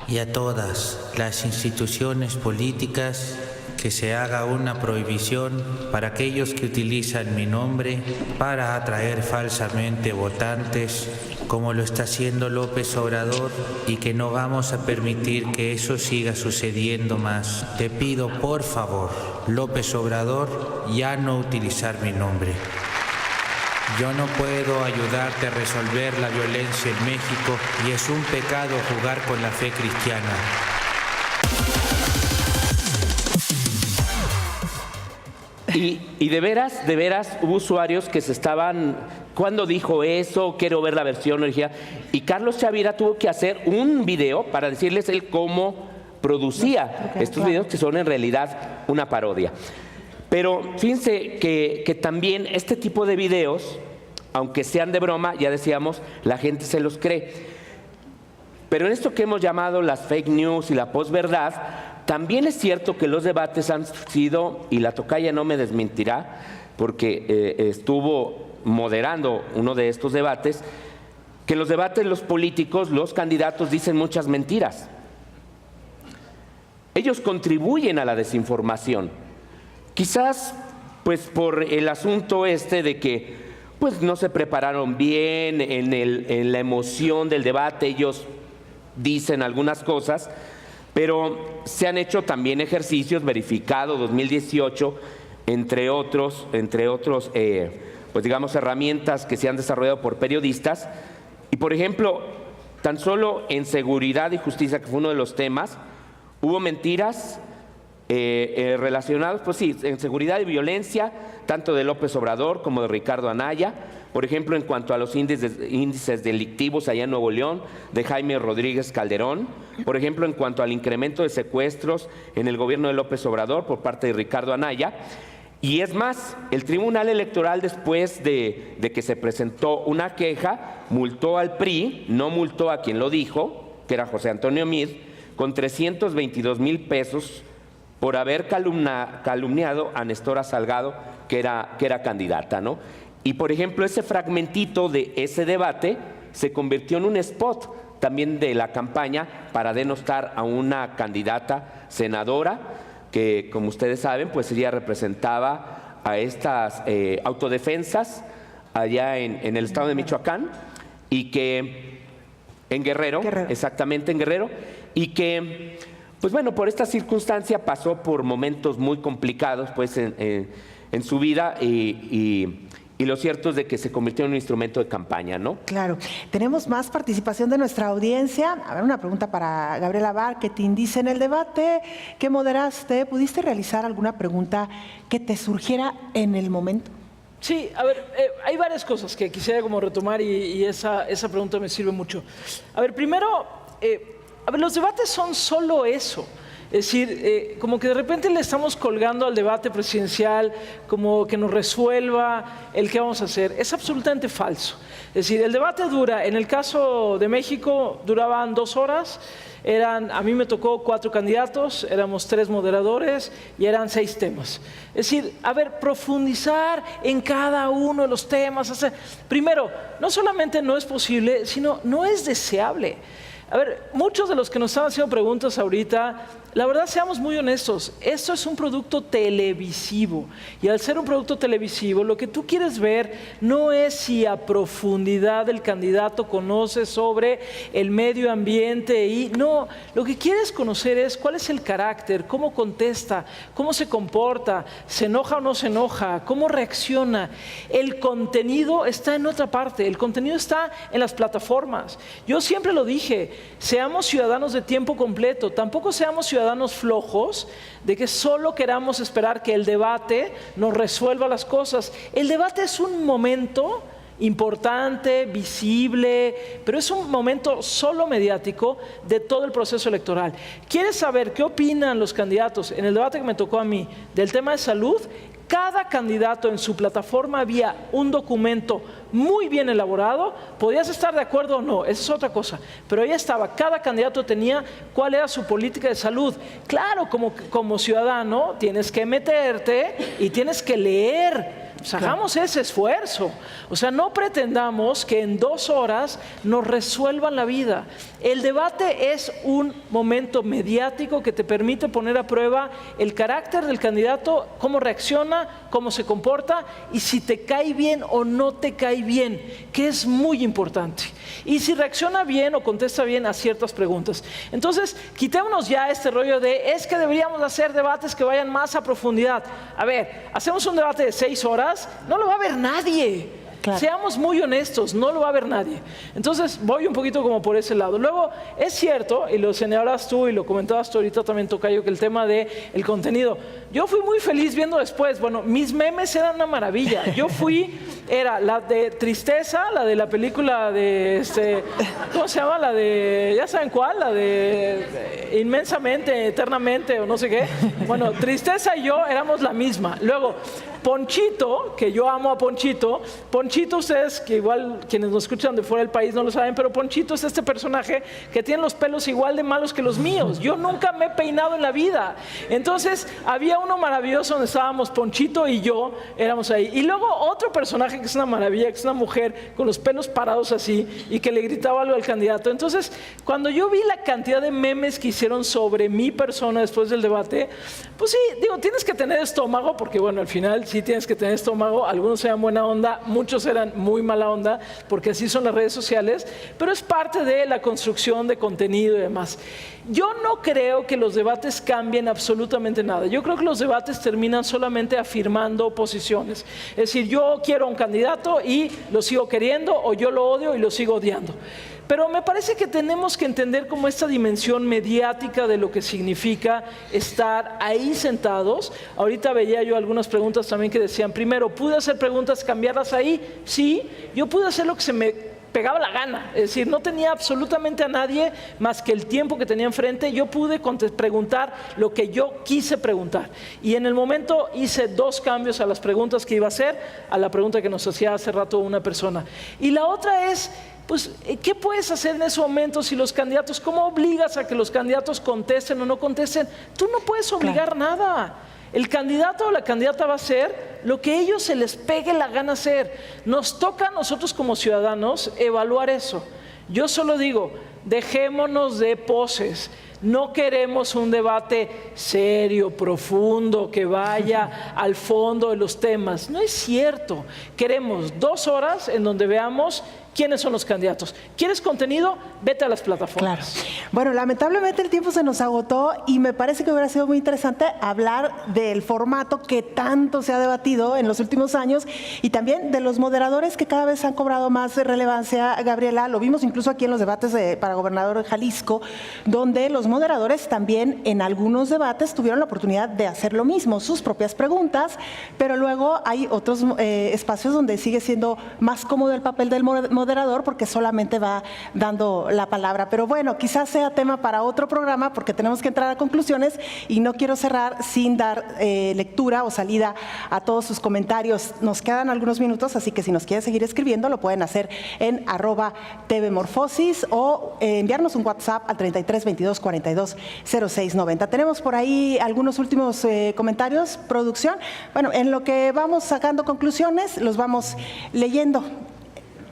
y a todas las instituciones políticas que se haga una prohibición para aquellos que utilizan mi nombre para atraer falsamente votantes, como lo está haciendo López Obrador, y que no vamos a permitir que eso siga sucediendo más. Te pido, por favor, López Obrador, ya no utilizar mi nombre. Yo no puedo ayudarte a resolver la violencia en México y es un pecado jugar con la fe cristiana. Y de veras hubo usuarios que se estaban, ¿cuándo dijo eso? Quiero ver la versión original. Y Carlos Chavira tuvo que hacer un video para decirles él cómo producía estos videos, que son en realidad una parodia. Pero fíjense que también este tipo de videos, aunque sean de broma, ya decíamos, la gente se los cree. Pero en esto que hemos llamado las fake news y la posverdad, también es cierto que los debates han sido, y la tocaya no me desmentirá, porque estuvo moderando uno de estos debates, que en los debates los políticos, los candidatos dicen muchas mentiras. Ellos contribuyen a la desinformación. Quizás pues por el asunto de que pues no se prepararon bien en la emoción del debate, ellos dicen algunas cosas, pero se han hecho también ejercicios verificados 2018, entre otros pues digamos herramientas que se han desarrollado por periodistas. Y por ejemplo, tan solo en seguridad y justicia, que fue uno de los temas, hubo mentiras relacionadas, pues sí, en seguridad y violencia, tanto de López Obrador como de Ricardo Anaya. Por ejemplo, en cuanto a los índices delictivos allá en Nuevo León, de Jaime Rodríguez Calderón. Por ejemplo, en cuanto al incremento de secuestros en el gobierno de López Obrador por parte de Ricardo Anaya. Y es más, el Tribunal Electoral, después de que se presentó una queja, multó al PRI, no multó a quien lo dijo, que era José Antonio Meade, con 322,000 pesos por haber calumniado a Nestora Salgado, que era candidata, ¿no? Y, por ejemplo, ese fragmentito de ese debate se convirtió en un spot también de la campaña para denostar a una candidata senadora que, como ustedes saben, pues ella representaba a estas autodefensas allá en el estado de Michoacán, y que en Guerrero, exactamente en Guerrero, y que, pues bueno, por esta circunstancia pasó por momentos muy complicados pues en su vida, y lo cierto es de que se convirtió en un instrumento de campaña, ¿no? Claro. Tenemos más participación de nuestra audiencia. A ver, una pregunta para Gabriela Barquetín. Dice, en el debate que moderaste, ¿pudiste realizar alguna pregunta que te surgiera en el momento? Sí, a ver, hay varias cosas que quisiera como retomar y esa pregunta me sirve mucho. A ver, primero, los debates son solo eso. Es decir, como que de repente le estamos colgando al debate presidencial como que nos resuelva el qué vamos a hacer. Es absolutamente falso. Es decir, el debate dura, en el caso de México, duraban 2 horas. A mí me tocó 4 candidatos, éramos 3 moderadores y eran 6 temas. Es decir, a ver, profundizar en cada uno de los temas. Primero, no solamente no es posible, sino no es deseable. A ver, muchos de los que nos están haciendo preguntas ahorita, la verdad, seamos muy honestos, esto es un producto televisivo, y al ser un producto televisivo, lo que tú quieres ver no es si a profundidad el candidato conoce sobre el medio ambiente, no, lo que quieres conocer es cuál es el carácter, cómo contesta, cómo se comporta, se enoja o no se enoja, cómo reacciona. El contenido está en otra parte, el contenido está en las plataformas. Yo siempre lo dije, seamos ciudadanos de tiempo completo, tampoco seamos ciudadanos flojos de que solo queramos esperar que el debate nos resuelva las cosas. El debate es un momento importante, visible, pero es un momento solo mediático de todo el proceso electoral. ¿Quieres saber qué opinan los candidatos? En el debate que me tocó a mí del tema de salud, cada candidato en su plataforma había un documento muy bien elaborado. Podías estar de acuerdo o no, esa es otra cosa, pero ahí estaba, cada candidato tenía cuál era su política de salud. Claro, como ciudadano tienes que meterte y tienes que leer. Pues hagamos ese esfuerzo. O sea, no pretendamos que en 2 horas nos resuelvan la vida. El debate es un momento mediático que te permite poner a prueba el carácter del candidato, cómo reacciona, cómo se comporta y si te cae bien o no te cae bien, que es muy importante. Y si reacciona bien o contesta bien a ciertas preguntas. Entonces, quitémonos ya este rollo de es que deberíamos hacer debates que vayan más a profundidad. A ver, hacemos un debate de 6 horas, no lo va a ver nadie. Claro. Seamos muy honestos, no lo va a ver nadie. Entonces voy un poquito como por ese lado. Luego, es cierto, y lo señalabas tú y lo comentabas tú ahorita también, Tocayo, que el tema del contenido. Yo fui muy feliz viendo después, bueno, mis memes eran una maravilla. Era la de Tristeza, la de la película de, ¿cómo se llama? La de, ¿ya saben cuál? La de Inmensamente, Eternamente o no sé qué. Bueno, Tristeza y yo éramos la misma. Luego, Ponchito, que yo amo a Ponchito, ustedes que igual quienes nos escuchan de fuera del país no lo saben, pero Ponchito es este personaje que tiene los pelos igual de malos que los míos. Yo nunca me he peinado en la vida. Entonces había uno maravilloso donde estábamos Ponchito y yo, éramos ahí. Y luego otro personaje que es una maravilla, que es una mujer con los pelos parados así y que le gritaba algo al candidato. Entonces, cuando yo vi la cantidad de memes que hicieron sobre mi persona después del debate, pues sí, digo, tienes que tener estómago, porque bueno, al final sí tienes que tener estómago. Algunos eran buena onda, muchos eran muy mala onda, porque así son las redes sociales, pero es parte de la construcción de contenido y demás. Yo no creo que los debates cambien absolutamente nada. Yo creo que los debates terminan solamente afirmando posiciones. Es decir, yo quiero a un candidato y lo sigo queriendo, o yo lo odio y lo sigo odiando. Pero me parece que tenemos que entender como esta dimensión mediática de lo que significa estar ahí sentados. Ahorita veía yo algunas preguntas también que decían, primero, ¿pude hacer preguntas, cambiarlas ahí? Sí, yo pude hacer lo que se me pegaba la gana. Es decir, no tenía absolutamente a nadie más que el tiempo que tenía enfrente. Yo pude preguntar lo que yo quise preguntar. Y en el momento hice 2 cambios a las preguntas que iba a hacer, a la pregunta que nos hacía hace rato una persona. Y la otra es, pues, ¿qué puedes hacer en ese momento si los candidatos, cómo obligas a que los candidatos contesten o no contesten? Tú no puedes obligar nada. El candidato o la candidata va a hacer lo que a ellos se les pegue la gana hacer. Nos toca a nosotros como ciudadanos evaluar eso. Yo solo digo, dejémonos de poses. No queremos un debate serio, profundo, que vaya al fondo de los temas. No es cierto. Queremos 2 horas en donde veamos quiénes son los candidatos. ¿Quieres contenido? Vete a las plataformas. Claro. Bueno, lamentablemente el tiempo se nos agotó y me parece que hubiera sido muy interesante hablar del formato que tanto se ha debatido en los últimos años y también de los moderadores que cada vez han cobrado más relevancia, Gabriela. Lo vimos incluso aquí en los debates para gobernador de Jalisco, donde los moderadores también en algunos debates tuvieron la oportunidad de hacer lo mismo, sus propias preguntas, pero luego hay otros espacios donde sigue siendo más cómodo el papel del moderador porque solamente va dando la palabra. Pero bueno, quizás sea tema para otro programa porque tenemos que entrar a conclusiones y no quiero cerrar sin dar lectura o salida a todos sus comentarios. Nos quedan algunos minutos, así que si nos quieren seguir escribiendo lo pueden hacer en @tvmorfosis o enviarnos un WhatsApp al 33 22 42 06 90. Tenemos por ahí algunos últimos comentarios, producción. Bueno, en lo que vamos sacando conclusiones, los vamos leyendo.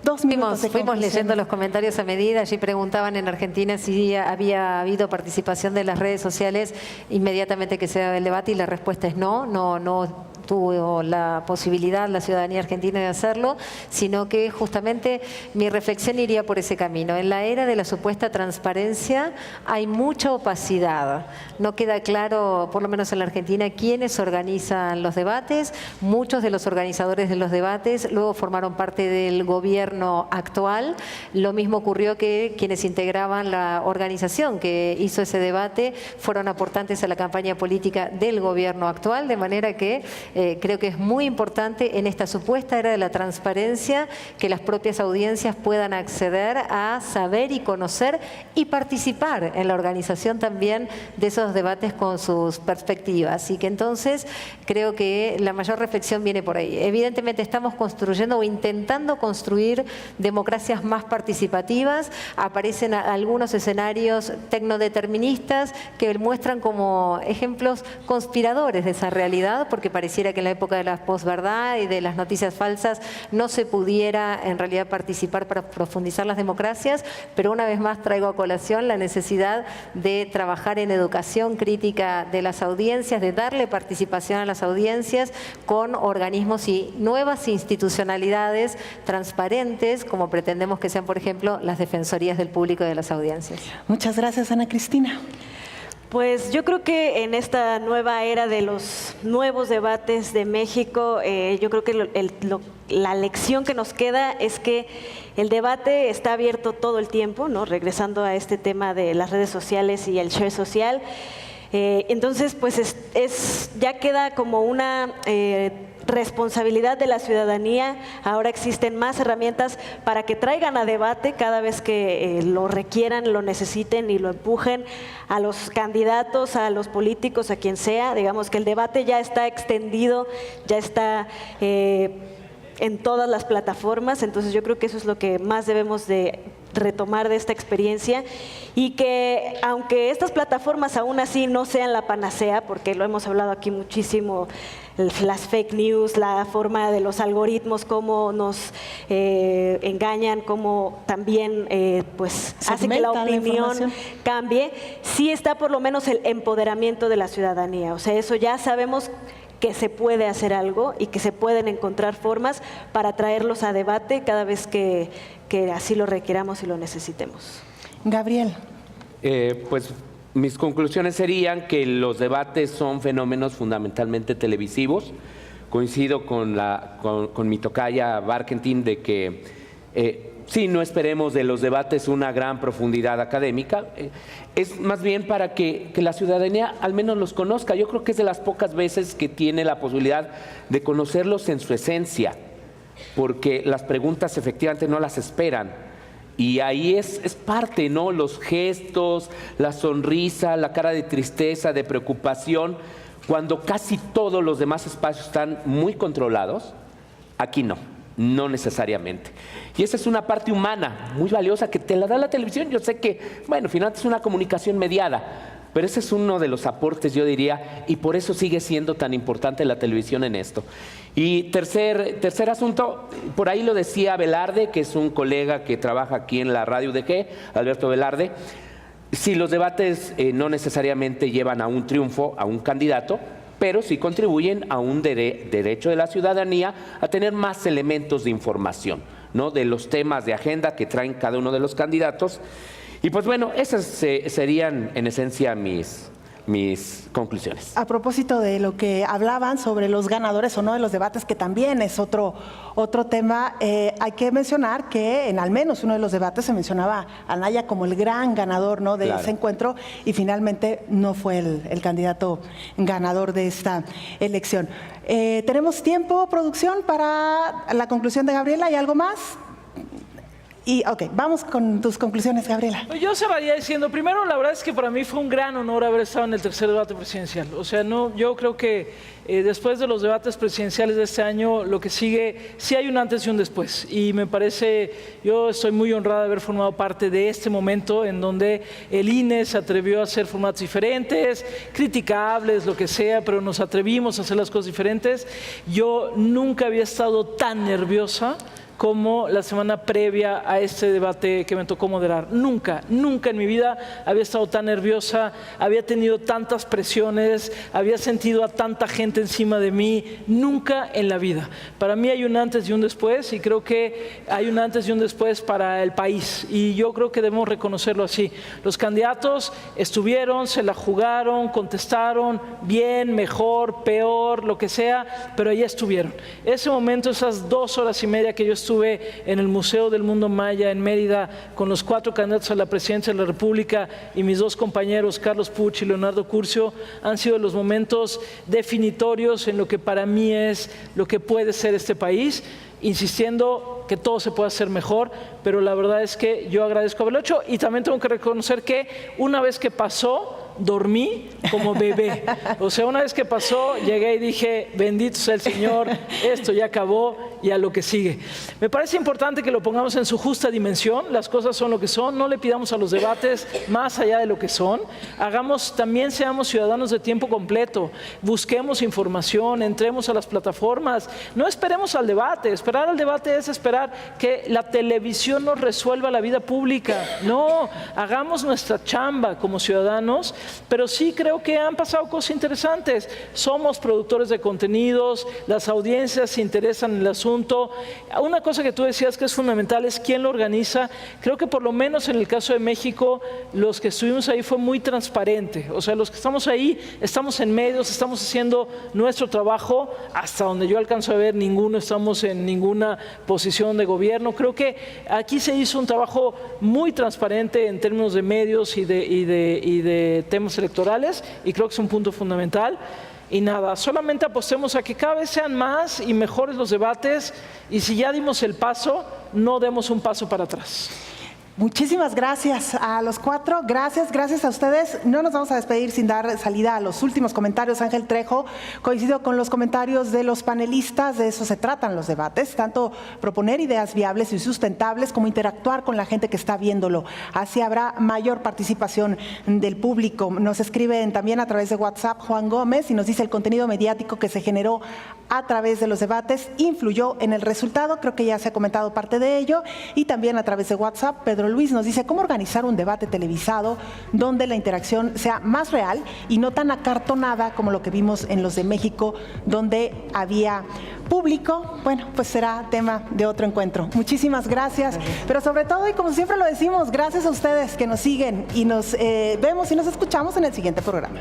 2 minutos Fuimos leyendo los comentarios a medida. Allí preguntaban en Argentina si había habido participación de las redes sociales inmediatamente que se daba el debate y la respuesta es no tuvo la posibilidad la ciudadanía argentina de hacerlo, sino que justamente mi reflexión iría por ese camino. En la era de la supuesta transparencia hay mucha opacidad. No queda claro, por lo menos en la Argentina, quiénes organizan los debates. Muchos de los organizadores de los debates luego formaron parte del gobierno actual. Lo mismo ocurrió que quienes integraban la organización que hizo ese debate fueron aportantes a la campaña política del gobierno actual, de manera que creo que es muy importante en esta supuesta era de la transparencia que las propias audiencias puedan acceder a saber y conocer y participar en la organización también de esos debates con sus perspectivas. Y que entonces creo que la mayor reflexión viene por ahí. Evidentemente estamos construyendo o intentando construir democracias más participativas. Aparecen algunos escenarios tecnodeterministas que muestran como ejemplos conspiradores de esa realidad, porque pareciera que en la época de la posverdad y de las noticias falsas no se pudiera en realidad participar para profundizar las democracias, pero una vez más traigo a colación la necesidad de trabajar en educación crítica de las audiencias, de darle participación a las audiencias con organismos y nuevas institucionalidades transparentes, como pretendemos que sean, por ejemplo, las defensorías del público y de las audiencias. Muchas gracias, Ana Cristina. Pues yo creo que en esta nueva era de los nuevos debates de México, yo creo que la lección que nos queda es que el debate está abierto todo el tiempo, ¿no? Regresando a este tema de las redes sociales y el share social. Entonces, pues ya queda como una responsabilidad de la ciudadanía. Ahora existen más herramientas para que traigan a debate cada vez que lo requieran, lo necesiten y lo empujen a los candidatos, a los políticos, a quien sea. Digamos que el debate ya está extendido, ya está en todas las plataformas. Entonces yo creo que eso es lo que más debemos de retomar de esta experiencia, y que aunque estas plataformas aún así no sean la panacea, porque lo hemos hablado aquí muchísimo, las fake news, la forma de los algoritmos, cómo nos engañan, cómo también pues hace que la opinión cambie, sí está por lo menos el empoderamiento de la ciudadanía. O sea, eso ya sabemos que se puede hacer algo y que se pueden encontrar formas para traerlos a debate cada vez que así lo requiramos y lo necesitemos. Gabriel. Pues mis conclusiones serían que los debates son fenómenos fundamentalmente televisivos. Coincido con mi tocaya Barkentin de que sí, no esperemos de los debates una gran profundidad académica, es más bien para que la ciudadanía al menos los conozca. Yo creo que es de las pocas veces que tiene la posibilidad de conocerlos en su esencia, porque las preguntas efectivamente no las esperan. Y ahí es parte, ¿no? Los gestos, la sonrisa, la cara de tristeza, de preocupación, cuando casi todos los demás espacios están muy controlados, aquí no necesariamente. Y esa es una parte humana muy valiosa que te la da la televisión. Yo sé que, bueno, finalmente es una comunicación mediada, pero ese es uno de los aportes, yo diría, y por eso sigue siendo tan importante la televisión en esto. Y tercer asunto, por ahí lo decía Velarde, que es un colega que trabaja aquí en la radio UDG, Alberto Velarde. Sí, los debates no necesariamente llevan a un triunfo, a un candidato, pero sí contribuyen a un derecho de la ciudadanía a tener más elementos de información, ¿no? De los temas de agenda que traen cada uno de los candidatos. Y pues bueno, esas serían en esencia mis conclusiones. A propósito de lo que hablaban sobre los ganadores o no de los debates, que también es otro tema, hay que mencionar que en al menos uno de los debates se mencionaba a Anaya como el gran ganador, ¿no? de ese encuentro, y finalmente no fue el candidato ganador de esta elección. ¿Tenemos tiempo, producción, para la conclusión de Gabriela? ¿Hay algo más? Y ok, vamos con tus conclusiones, Gabriela. Yo cerraría diciendo, primero, la verdad es que para mí fue un gran honor haber estado en el tercer debate presidencial. O sea, yo creo que después de los debates presidenciales de este año, lo que sigue, sí hay un antes y un después. Y me parece, yo estoy muy honrada de haber formado parte de este momento en donde el INE se atrevió a hacer formatos diferentes, criticables, lo que sea, pero nos atrevimos a hacer las cosas diferentes. Yo nunca había estado tan nerviosa como la semana previa a este debate que me tocó moderar. Nunca en mi vida había estado tan nerviosa, había tenido tantas presiones, había sentido a tanta gente encima de mí, nunca en la vida. Para mí hay un antes y un después, y creo que hay un antes y un después para el país, y yo creo que debemos reconocerlo así. Los candidatos estuvieron, se la jugaron, contestaron bien, mejor, peor, lo que sea, pero ahí estuvieron. Ese momento, esas 2 horas y media que yo estuve en el Museo del Mundo Maya en Mérida con los 4 candidatos a la presidencia de la República y mis 2 compañeros, Carlos Puch y Leonardo Curcio, han sido los momentos definitorios en lo que para mí es lo que puede ser este país, insistiendo que todo se puede hacer mejor, pero la verdad es que yo agradezco haberlo hecho, y también tengo que reconocer que una vez que pasó, dormí como bebé. O sea, una vez que pasó, llegué y dije, bendito sea el Señor, esto ya acabó y a lo que sigue. Me parece importante que lo pongamos en su justa dimensión. Las cosas son lo que son, no le pidamos a los debates más allá de lo que son. También seamos ciudadanos de tiempo completo, busquemos información, entremos a las plataformas, no esperemos al debate. Esperar al debate es esperar que la televisión nos resuelva la vida pública. No, hagamos nuestra chamba como ciudadanos. Pero sí creo que han pasado cosas interesantes. Somos productores de contenidos, las audiencias se interesan en el asunto. Una cosa que tú decías que es fundamental es quién lo organiza. Creo que por lo menos en el caso de México, los que estuvimos ahí fue muy transparente. O sea, los que estamos ahí, estamos en medios, estamos haciendo nuestro trabajo. Hasta donde yo alcanzo a ver, ninguno estamos en ninguna posición de gobierno. Creo que aquí se hizo un trabajo muy transparente en términos de medios y de temas electorales, y creo que es un punto fundamental. Y nada, solamente apostemos a que cada vez sean más y mejores los debates, y si ya dimos el paso, no demos un paso para atrás. Muchísimas gracias a los 4, gracias a ustedes. No nos vamos a despedir sin dar salida a los últimos comentarios. Ángel Trejo, coincido con los comentarios de los panelistas, de eso se tratan los debates, tanto proponer ideas viables y sustentables como interactuar con la gente que está viéndolo. Así habrá mayor participación del público. Nos escriben también a través de WhatsApp Juan Gómez y nos dice: el contenido mediático que se generó a través de los debates influyó en el resultado. Creo que ya se ha comentado parte de ello. Y también a través de WhatsApp Pedro Luis nos dice: ¿cómo organizar un debate televisado donde la interacción sea más real y no tan acartonada como lo que vimos en los de México, donde había público? Bueno, pues será tema de otro encuentro. Muchísimas gracias, pero sobre todo, y como siempre lo decimos, gracias a ustedes que nos siguen, y nos vemos y nos escuchamos en el siguiente programa.